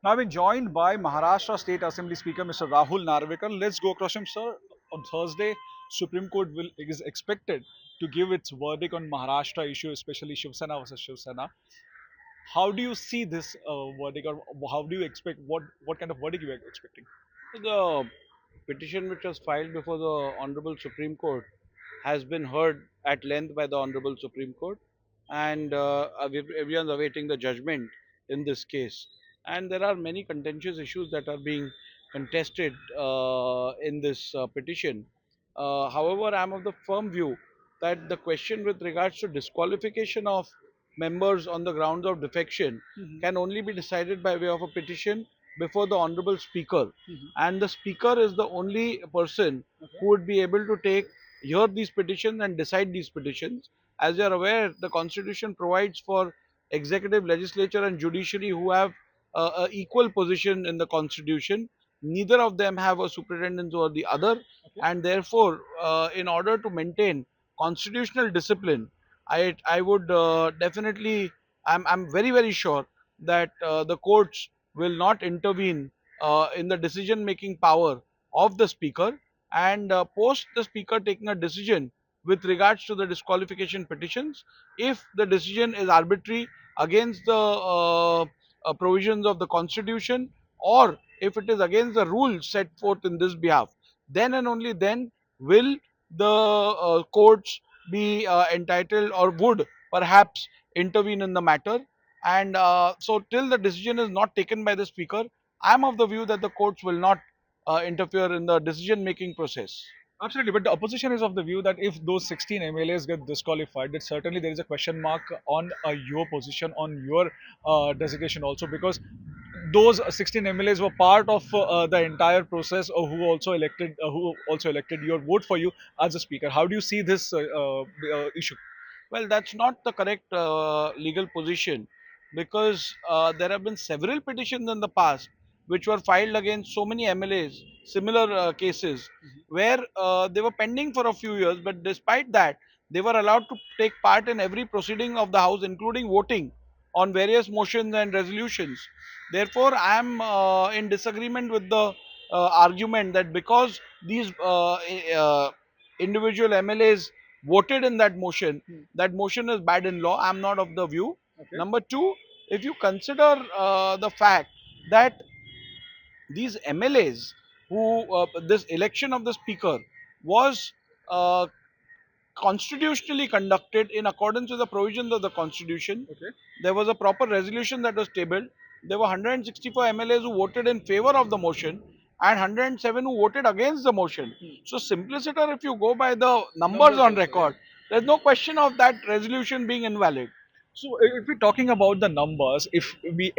Now, I've been joined by Maharashtra State Assembly Speaker Mr. Rahul Narvekar. Let's go across him, sir. On Thursday, Supreme Court is expected to give its verdict on Maharashtra issue, especially Shiv Sena versus Shiv Sena. How do you see this verdict, or how do you expect what kind of verdict you are expecting? The petition which was filed before the Honorable Supreme Court has been heard at length by the Honorable Supreme Court, and everyone's awaiting the judgment in this case. And there are many contentious issues that are being contested in this petition. However, I am of the firm view that the question with regards to disqualification of members on the grounds of defection can only be decided by way of a petition before the Honorable Speaker, and the Speaker is the only person who would be able to hear these petitions and decide these petitions. As you are aware, the Constitution provides for executive, legislature, and judiciary who have a equal position in the Constitution. Neither of them have a superintendence over the other, and therefore, in order to maintain constitutional discipline, I would definitely I'm very sure that the courts will not intervene in the decision making power of the speaker, and post the speaker taking a decision with regards to the disqualification petitions. If the decision is arbitrary against the provisions of the constitution, or if it is against the rules set forth in this behalf, then and only then will the courts be entitled, or would perhaps intervene in the matter. And so till the decision is not taken by the speaker, I am of the view that the courts will not interfere in the decision making process. Absolutely, but the opposition is of the view that if those 16 MLAs get disqualified, that certainly there is a question mark on your position, on your designation also, because those 16 MLAs were part of the entire process, who also elected your vote for you as a speaker. How do you see this issue? Well, that's not the correct legal position, because there have been several petitions in the past which were filed against so many MLAs, similar cases, where they were pending for a few years, but despite that, they were allowed to take part in every proceeding of the House, including voting on various motions and resolutions. Therefore, I am in disagreement with the argument that because these individual MLAs voted in that motion is bad in law. I'm not of the view. Okay. Number two, if you consider the fact that these MLAs this election of the speaker was uh, constitutionally conducted in accordance with the provisions of the constitution. Okay. There was a proper resolution that was tabled. There were 164 MLAs who voted in favor of the motion and 107 who voted against the motion. So, simpliciter, if you go by the numbers on record, there's no question of that resolution being invalid. So, if we're talking about the numbers, if we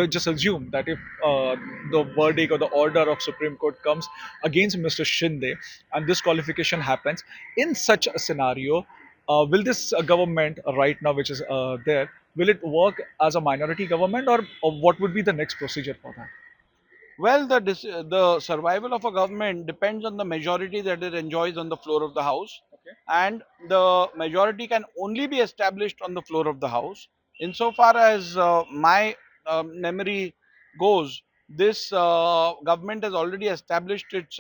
just assume that if the verdict or the order of Supreme Court comes against Mr. Shinde and this qualification happens, in such a scenario, will this government right now, which is there, will it work as a minority government, or what would be the next procedure for that? Well, the survival of a government depends on the majority that it enjoys on the floor of the House, Okay. and the majority can only be established on the floor of the House. Insofar as my memory goes, this government has already established its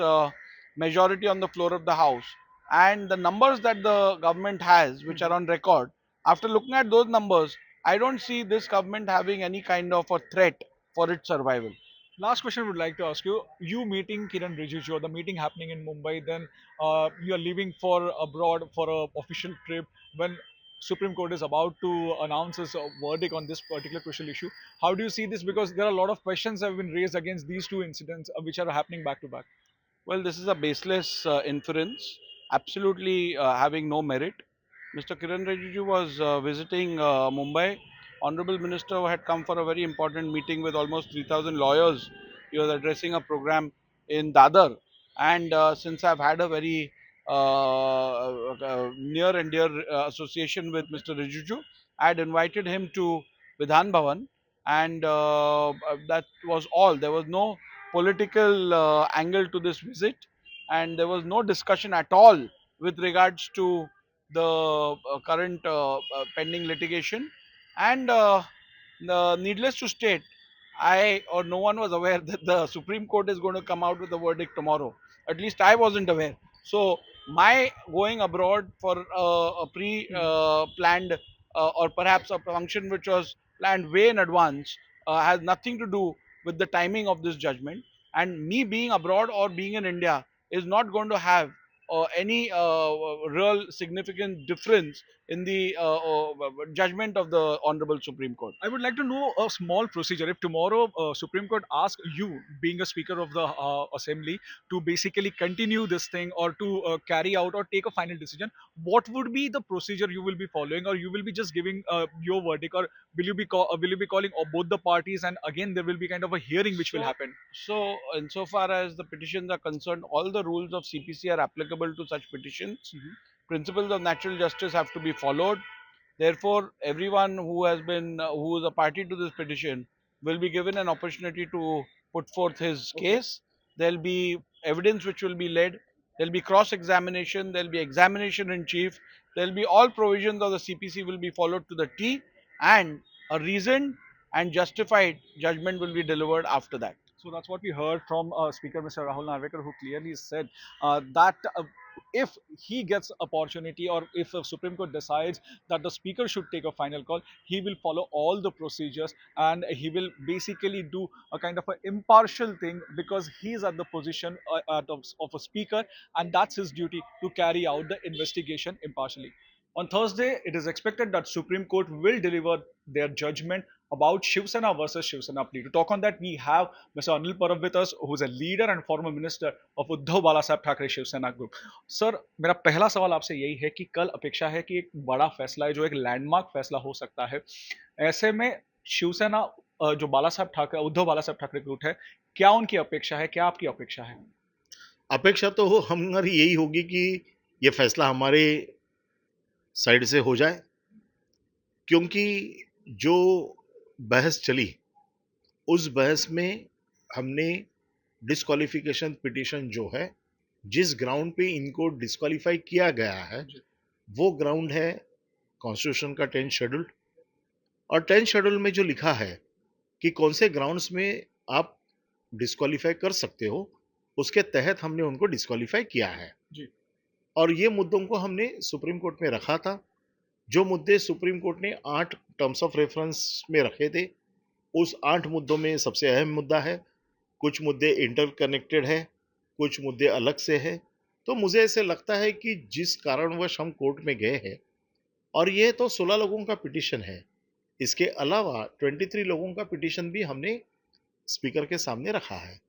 majority on the floor of the House, and the numbers that the government has, which are on record, after looking at those numbers, I don't see this government having any kind of a threat for its survival. Last question I would like to ask you. You meeting Kiran Rijiju, or the meeting happening in Mumbai, then you are leaving for abroad for a official trip when Supreme Court is about to announce its verdict on this particular crucial issue. How do you see this? Because there are a lot of questions that have been raised against these two incidents which are happening back to back. Well, this is a baseless inference, absolutely having no merit. Mr. Kiran Rijiju was visiting Mumbai. Honorable Minister had come for a very important meeting with almost 3,000 lawyers. He was addressing a program in Dadar. And since I've had a very near and dear association with Mr. Rijiju, I had invited him to Vidhan Bhavan, and that was all. There was no political angle to this visit, and there was no discussion at all with regards to the current pending litigation. And Needless to state, I or no one was aware that the Supreme Court is going to come out with a verdict tomorrow. At least I wasn't aware. So my going abroad for a pre-planned or perhaps a function which was planned way in advance has nothing to do with the timing of this judgment. And me being abroad or being in India is not going to have any real significant difference in the judgment of the Honorable Supreme Court. I would like to know a small procedure. If tomorrow Supreme Court asks you, being a Speaker of the Assembly, to basically continue this thing or to carry out or take a final decision, what would be the procedure you will be following, or you will be just giving your verdict, or will you be calling both the parties, and again there will be kind of a hearing which will So, happen? insofar as the petitions are concerned, all the rules of CPC are applicable to such petitions. Mhm. Principles of natural justice have to be followed. Therefore, everyone who has been who is a party to this petition will be given an opportunity to put forth his Okay. case. There'll be evidence which will be led. There'll be cross-examination. There'll be examination in chief. There'll be all provisions of the CPC will be followed to the T, and a reasoned and justified judgment will be delivered after that. So that's what we heard from Speaker Mr. Rahul Narvekar, who clearly said that if he gets opportunity, or if the Supreme Court decides that the Speaker should take a final call, he will follow all the procedures, and he will basically do a kind of an impartial thing, because he is at the position of a Speaker, and that's his duty to carry out the investigation impartially. On Thursday, it is expected that Supreme Court will deliver their judgment about Shiv Sena versus Shiv Sena plea. To talk on that, we have Mr. Anil Parab with us, who is a leader and former minister of Uddhav Bala Saheb Thackeray Shiv Sena group. Sir, मेरा पहला सवाल आपसे यही है कि कल अपेक्षा है कि एक बड़ा फैसला है, जो एक लैंडमार्क फैसला हो सकता है। ऐसे में शिवसेना, जो बाला साहब ठाकरे, उद्धव बाला साहब ठाकरे ग्रुप है, क्या उनकी अपेक्षा है, क्या आपकी अपेक्षा है? अपेक्षा तो हमारी यही होगी कि ये फैसला हमारे साइड से हो जाए, क्योंकि जो बहस चली उस बहस में हमने डिस्क्वालिफिकेशन पिटीशन जो है, जिस ग्राउंड पे इनको डिस्क्वालीफाई किया गया है, वो ग्राउंड है कॉन्स्टिट्यूशन का 10th शेड्यूल। और 10th शेड्यूल में जो लिखा है कि कौन से ग्राउंड्स में आप डिस्क्वालीफाई कर सकते हो, उसके तहत हमने उनको डिस्क्वालीफाई किया है। जी। और ये मुद्दों को हमने सुप्रीम कोर्ट में रखा था। जो मुद्दे सुप्रीम कोर्ट ने 8 टर्म्स ऑफ रेफरेंस में रखे थे, उस 8 मुद्दों में सबसे अहम मुद्दा है, कुछ मुद्दे इंटरकनेक्टेड है, कुछ मुद्दे अलग से है। तो मुझे ऐसे लगता है कि जिस कारणवश हम कोर्ट में गए हैं, और ये तो 16 लोगों का पिटीशन है, इसके अलावा 23 लोगों का पिटीशन भी हमने स्पीकर के सामने रखा है।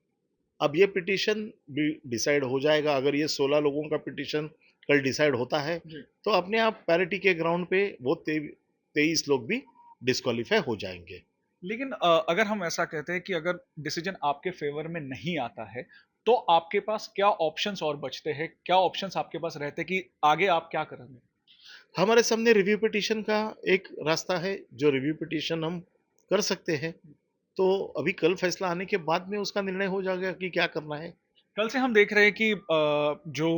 अब ये पिटीशन भी डिसाइड हो जाएगा। अगर ये 16 लोगों का पिटीशन कल डिसाइड होता है, जी। तो अपने आप पैरिटी के ग्राउंड पे वो 23 लोग भी डिस्क्वालीफाई हो जाएंगे। लेकिन अगर हम ऐसा कहते हैं कि अगर डिसीजन आपके फेवर में नहीं आता है, तो आपके पास क्या ऑप्शंस और बचते हैं? क्या ऑप्शंस आपके पास रहते हैं कि आगे आप क्या करेंगे? हमारे सामने रिव्यू पिटीशन का एक रास्ता है, जो रिव्यू पिटीशन हम कर सकते हैं। तो अभी कल फैसला आने के बाद में उसका निर्णय हो जाएगा कि क्या करना है। कल से हम देख रहे हैं कि जो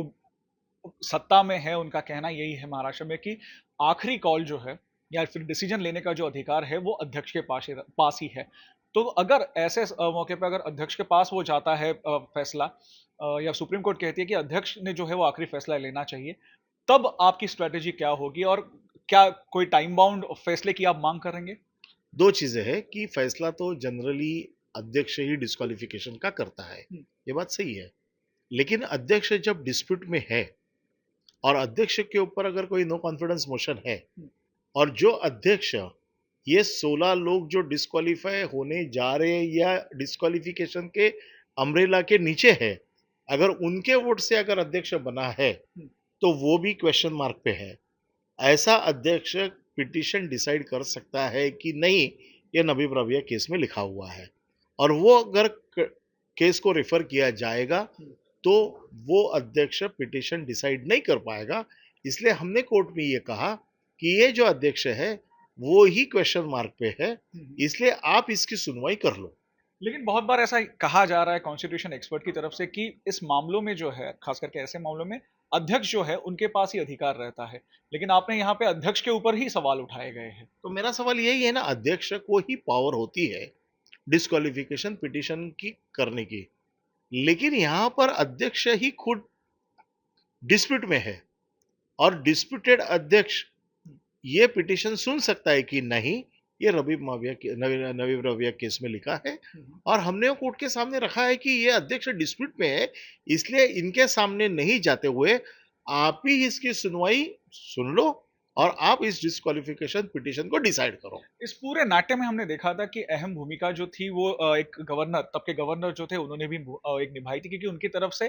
सत्ता में है, उनका कहना यही है महाराष्ट्र में कि आखिरी कॉल जो है, या फिर डिसीजन लेने का जो अधिकार है, वो अध्यक्ष के पास ही है। तो अगर ऐसे मौके पर अगर अध्यक्ष के पास वो जाता है फैसला, या सुप्रीम कोर्ट कहती है कि अध्यक्ष ने जो है वो आखिरी फैसला लेना चाहिए, तब आपकी स्ट्रेटेजी क्या होगी, और क्या कोई टाइम बाउंड फैसले की आप मांग करेंगे? दो चीजें हैं कि फैसला तो जनरली अध्यक्ष ही डिस्क्वालिफिकेशन का करता है, ये बात सही है। लेकिन अध्यक्ष जब डिस्प्यूट में है, और अध्यक्ष के ऊपर अगर कोई नो कॉन्फिडेंस मोशन है, और जो अध्यक्ष ये 16 लोग जो डिस्क्वालीफाई होने जा रहे हैं या डिस्क्वालिफिकेशन के अम्ब्रेला के नीचे है, अगर उनके वोट से अगर अध्यक्ष बना है, तो वो भी क्वेश्चन मार्क पे है। ऐसा अध्यक्ष पिटीशन डिसाइड कर सकता है कि नहीं, ये नबी रबिया केस में लिखा हुआ है, और वो अगर केस को रेफर किया जाएगा, तो वो अध्यक्ष पिटीशन डिसाइड नहीं कर पाएगा। इसलिए हमने कोर्ट में ये कहा कि ये जो अध्यक्ष है वो ही क्वेश्चन मार्क पे है, इसलिए आप इसकी सुनवाई कर लो। लेकिन बहुत बार ऐसा कहा जा रहा है कॉन्स्टिट्यूशन एक्सपर्ट की तरफ से कि इस मामलों में जो है, खास करके ऐसे मामलों में, अध्यक्ष जो है उनके पास ही अधिकार रहता है, लेकिन आपने यहाँ पे अध्यक्ष के ऊपर ही सवाल उठाए गए हैं। तो मेरा सवाल यही है ना, अध्यक्ष को ही पावर होती है डिस्क्वालिफिकेशन पिटीशन की करने की, लेकिन यहां पर अध्यक्ष ही खुद डिस्प्यूट में है और डिस्प्यूटेड अध्यक्ष ये पिटीशन सुन सकता है कि नहीं, ये नवीब रबिया केस में लिखा है और हमने वो कोर्ट के सामने रखा है कि ये अध्यक्ष डिस्प्यूट में है, इसलिए इनके सामने नहीं जाते हुए आप ही इसकी सुनवाई सुन लो और आप इस डिस्क्वालिफिकेशन पिटीशन को डिसाइड करो। इस पूरे नाट्य में हमने देखा था कि अहम भूमिका जो थी वो एक गवर्नर, तब के गवर्नर जो थे उन्होंने भी एक निभाई थी, क्योंकि उनकी तरफ से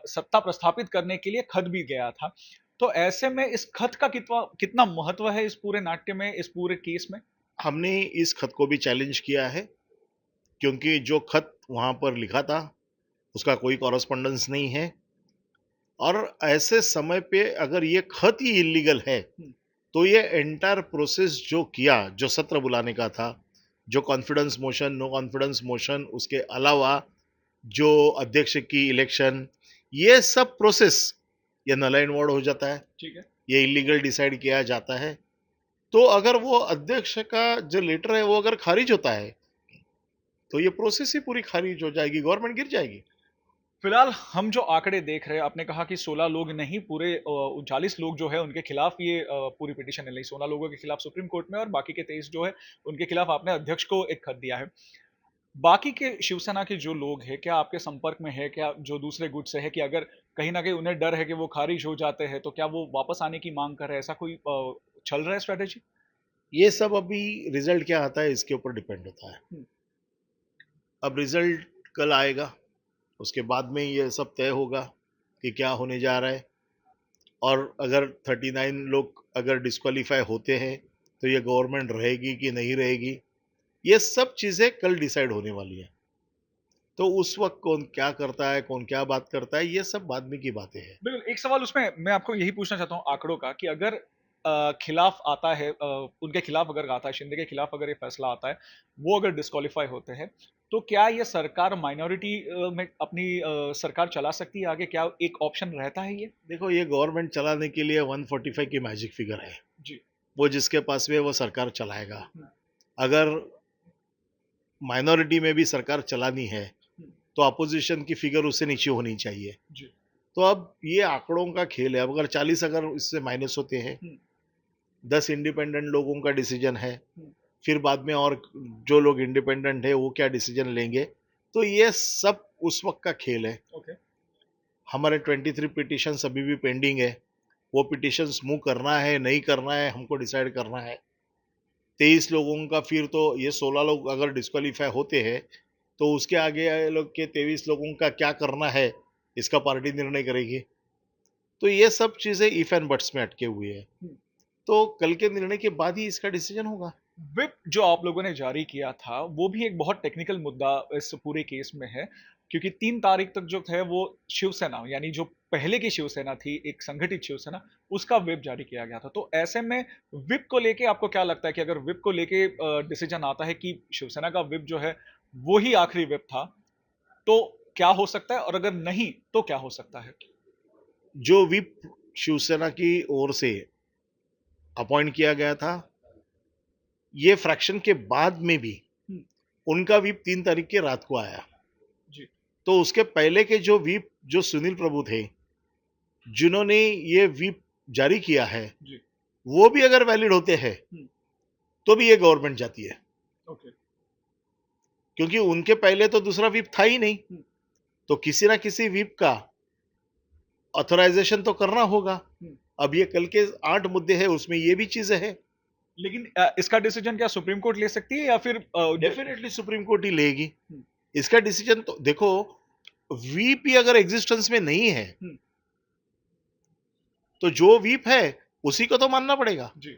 सत्ता प्रस्थापित करने के लिए खत भी गया था। तो ऐसे में इस खत का कितना कितना महत्व है इस पूरे नाट्य में, इस पूरे केस में? हमने इस खत को भी चैलेंज किया है, क्योंकि जो खत वहां पर लिखा था उसका कोई कॉरेस्पॉन्डेंस नहीं है और ऐसे समय पे अगर ये खत ही इलीगल है तो ये एंटायर प्रोसेस जो किया, जो सत्र बुलाने का था, जो confidence motion, no confidence motion, उसके अलावा जो अध्यक्ष की इलेक्शन, ये सब प्रोसेस ये नल एंड वॉइड हो जाता है, ठीक है। ये इलीगल डिसाइड किया जाता है। तो अगर वो अध्यक्ष का जो लेटर है वो अगर खारिज होता है तो ये प्रोसेस ही पूरी खारिज हो जाएगी, गवर्नमेंट गिर जाएगी। फिलहाल हम जो आंकड़े देख रहे हैं, आपने कहा कि 16 लोग नहीं, पूरे 39 लोग जो है उनके खिलाफ ये पूरी पिटीशन है, 16 लोगों के खिलाफ सुप्रीम कोर्ट में और बाकी के 23 जो है उनके खिलाफ आपने अध्यक्ष को एक खत दिया है। बाकी के शिवसेना के जो लोग हैं, क्या आपके संपर्क में है, क्या जो दूसरे गुट से है, कि अगर कहीं ना कहीं उन्हें डर है कि वो खारिज हो जाते हैं तो क्या वो वापस आने की मांग कर रहे हैं, ऐसा कोई चल रहा है स्ट्रेटेजी? ये सब अभी रिजल्ट क्या आता है इसके ऊपर डिपेंड होता है। अब रिजल्ट कल आएगा, उसके बाद में ये सब तय होगा कि क्या होने जा रहा है और अगर 39 लोग अगर डिस्क्वालीफाई होते हैं तो ये गवर्नमेंट रहेगी कि नहीं रहेगी, ये सब चीजें कल डिसाइड होने वाली है। तो उस वक्त कौन क्या करता है, कौन क्या बात करता है, ये सब बाद में की बातें हैं। बिल्कुल। एक सवाल उसमें मैं आपको यही पूछना चाहता हूँ आंकड़ों का, कि अगर खिलाफ आता है, उनके खिलाफ अगर आता है, शिंदे के खिलाफ अगर ये फैसला आता है, वो अगर डिस्क्वालीफाई होते हैं, तो क्या ये सरकार माइनॉरिटी में अपनी सरकार चला सकती है आगे? क्या एक ऑप्शन रहता है ये? देखो, ये गवर्नमेंट चलाने के लिए 145 की मैजिक फिगर है, जी। वो जिसके पास में वो सरकार चलाएगा। अगर माइनॉरिटी में भी सरकार चलानी है तो अपोजिशन की फिगर उससे नीचे होनी चाहिए। जी। तो अब ये आंकड़ों का खेल है। अब अगर 40 अगर इससे माइनस होते हैं, 10 इंडिपेंडेंट लोगों का डिसीजन है, फिर बाद में और जो लोग इंडिपेंडेंट है वो क्या डिसीजन लेंगे, तो ये सब उस वक्त का खेल है। ओके। हमारे 23 पिटिशंस अभी भी पेंडिंग है, वो पिटिशंस मूव करना है नहीं करना है हमको डिसाइड करना है। 23 लोगों का, फिर तो ये 16 लोग अगर डिस्क्वालीफाई होते हैं तो उसके आगे लोग के 23 लोगों का क्या करना है इसका पार्टी निर्णय करेगी। तो ये सब चीजें इफ एंड बट्स में अटके हुए हैं, तो कल के निर्णय के बाद ही इसका डिसीजन होगा। व्हिप जो आप लोगों ने जारी किया था वो भी एक बहुत टेक्निकल मुद्दा इस पूरे केस में है, क्योंकि 3 तारीख तक जो है वो शिवसेना, यानी जो पहले की शिवसेना थी, एक संगठित शिवसेना, उसका व्हिप जारी किया गया था। तो ऐसे में व्हिप को लेके आपको क्या लगता है कि अगर व्हिप को लेके डिसीजन आता है कि शिवसेना का व्हिप जो है वो ही आखिरी व्हिप था, तो क्या हो सकता है, और अगर नहीं तो क्या हो सकता है? जो विप शिवसेना की ओर से अपॉइंट किया गया था, ये फ्रैक्शन के बाद में भी उनका विप 3 तारीख की रात को आया। जी। तो उसके पहले के जो विप जो सुनील प्रभु थे, जिन्होंने ये विप जारी किया है, जी। वो भी अगर वैलिड होते हैं तो भी ये गवर्नमेंट जाती है, ओके। क्योंकि उनके पहले तो दूसरा विप था ही नहीं। तो किसी ना किसी विप का ऑथराइजेशन तो करना होगा। अब ये कल के 8 मुद्दे हैं, उसमें ये भी चीजें हैं। लेकिन इसका डिसीजन क्या सुप्रीम कोर्ट ले सकती है, या फिर डेफिनेटली सुप्रीम कोर्ट ही लेगी इसका डिसीजन। तो देखो, वीप ही अगर एग्जिस्टेंस में नहीं है तो जो वीप है उसी को तो मानना पड़ेगा। जी।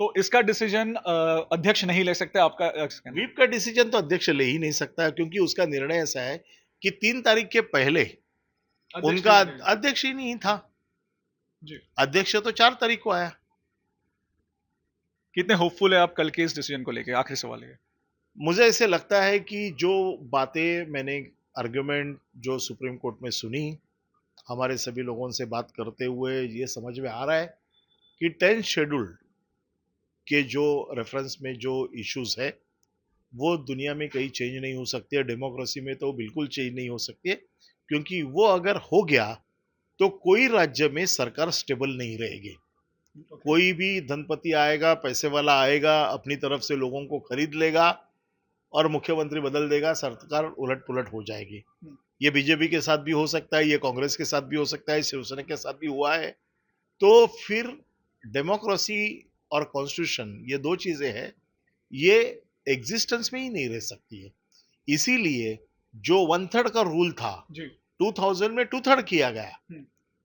तो इसका डिसीजन अध्यक्ष नहीं ले सकते आपका कहना है? वीप का डिसीजन तो अध्यक्ष ले ही नहीं सकता, क्योंकि उसका निर्णय ऐसा है कि 3 तारीख के पहले अध्यक्ष उनका नहीं ले- अध्यक्ष ही नहीं था। जी। अध्यक्ष तो 4 तारीख को आया। कितने होपफुल है आप कल के इस डिसीजन को लेके? आखिरी सवाल है। मुझे ऐसे लगता है कि जो बातें मैंने आर्ग्यूमेंट जो सुप्रीम कोर्ट में सुनी, हमारे सभी लोगों से बात करते हुए ये समझ में आ रहा है कि 10th शेड्यूल के जो रेफरेंस में जो इश्यूज है वो दुनिया में कहीं चेंज नहीं हो सकती है, डेमोक्रेसी में तो बिल्कुल चेंज नहीं हो सकती है, क्योंकि वो अगर हो गया तो कोई राज्य में सरकार स्टेबल नहीं रहेगी। कोई भी धनपति आएगा, पैसे वाला आएगा, अपनी तरफ से लोगों को खरीद लेगा और मुख्यमंत्री बदल देगा, सरकार उलट पुलट हो जाएगी। ये बीजेपी के साथ भी हो सकता है, ये कांग्रेस के साथ भी हो सकता है, शिवसेना के साथ भी हुआ है। तो फिर डेमोक्रेसी और कॉन्स्टिट्यूशन ये दो चीजें हैं, ये एग्जिस्टेंस में ही नहीं रह सकती है। इसीलिए जो 1/3 का रूल था जी 2000 में 2/3 किया गया। हम्म।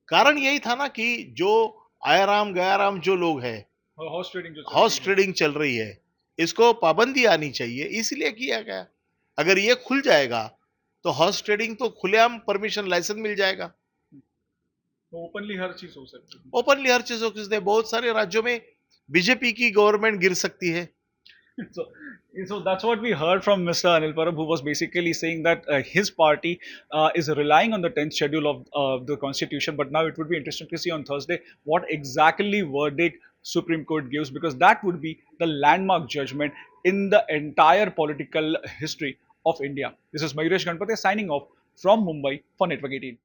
कारण यही था ना कि जो आयाराम गयाराम जो लोग हैं, हॉर्स ट्रेडिंग जो चल हॉर्स रही है। ट्रेडिंग चल रही है, इसको पाबंदी आनी चाहिए, इसलिए किया गया। अगर ये खुल जाएगा तो हॉर्स ट्रेडिंग तो खुलेआम परमिशन लाइसेंस मिल जाएगा। तो ओपनली हर चीज हो सकती है। ओपनली हर चीज हो सकती है। बहुत सारे राज्यों में बीजेपी की गवर्नमेंट गिर सकती है। So, so that's what we heard from Mr. Anil Parab, who was basically saying that his party is relying on the 10th schedule of the constitution. But now it would be interesting to see on Thursday what exactly verdict Supreme Court gives, because that would be the landmark judgment in the entire political history of India. This is Mayuresh Ganpate signing off from Mumbai for Network 18.